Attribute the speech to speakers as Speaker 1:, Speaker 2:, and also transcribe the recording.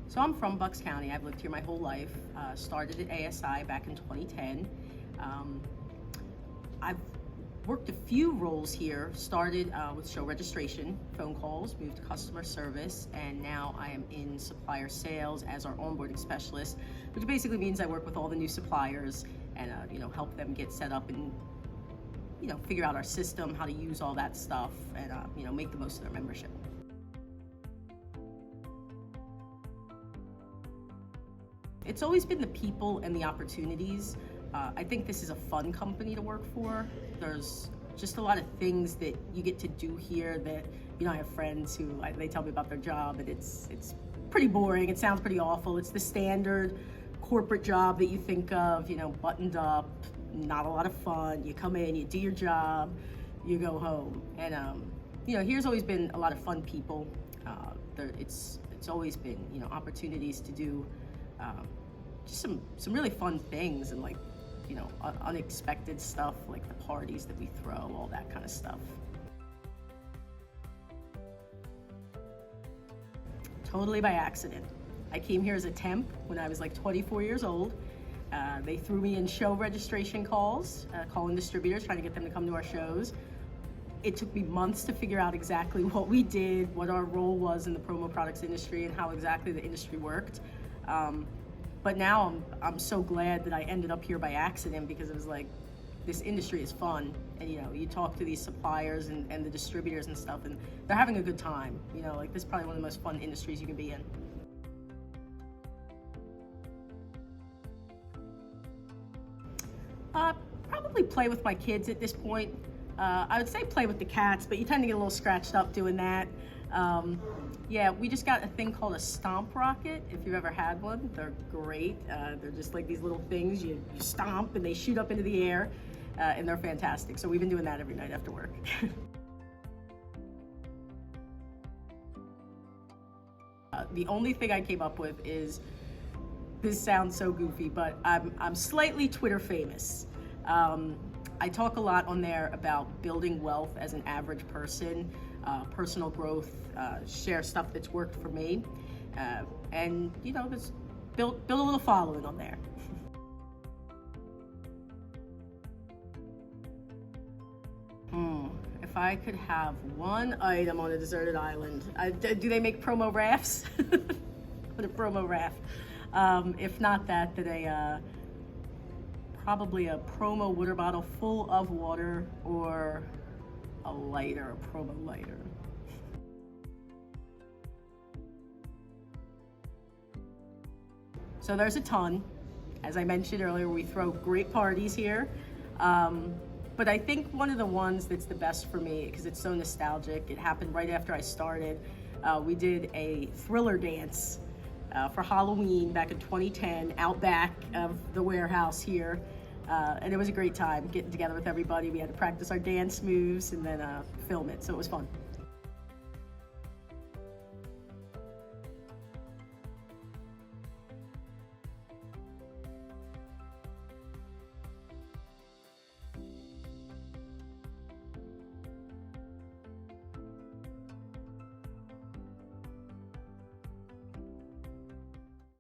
Speaker 1: So I'm from Bucks County. I've lived here my whole life. Started at ASI back in 2010. I've worked a few roles here. Started with show registration, phone calls, moved to customer service, and now I am in supplier sales as our onboarding specialist, which basically means I work with all the new suppliers and help them get set up and figure out our system, how to use all that stuff, and make the most of their membership. It's always been the people and the opportunities. I think this is a fun company to work for. There's just a lot of things that you get to do here that, I have friends who, they tell me about their job and it's pretty boring. It sounds pretty awful. It's the standard corporate job that you think of, buttoned up, not a lot of fun. You come in, you do your job, you go home. And, here's always been a lot of fun people. It's always been, opportunities to do just some really fun things and unexpected stuff like the parties that we throw, all that kind of stuff. Totally by accident. I came here as a temp when I was 24 years old. They threw me in show registration calls, calling distributors, trying to get them to come to our shows. It took me months to figure out exactly what we did, what our role was in the promo products industry, and how exactly the industry worked. But now I'm so glad that I ended up here by accident, because it was this industry is fun, and you talk to these suppliers and the distributors and stuff, and they're having a good time. This is probably one of the most fun industries you can be in. Probably play with my kids at this point. I would say play with the cats, but you tend to get a little scratched up doing that. Yeah, we just got a thing called a stomp rocket, if you've ever had one. They're great. They're just these little things you stomp and they shoot up into the air, and they're fantastic. So we've been doing that every night after work. The only thing I came up with is, this sounds so goofy, but I'm slightly Twitter famous. I talk a lot on there about building wealth as an average person, personal growth, share stuff that's worked for me, and just build a little following on there. If I could have one item on a deserted island, do they make promo rafts? What a promo raft. If not that, then probably a promo water bottle full of water, or a lighter, a promo lighter. So there's a ton. As I mentioned earlier, we throw great parties here. But I think one of the ones that's the best for me, because it's so nostalgic, it happened right after I started. We did a thriller dance for Halloween back in 2010, out back of the warehouse here. And it was a great time getting together with everybody. We had to practice our dance moves and then film it, so it was fun.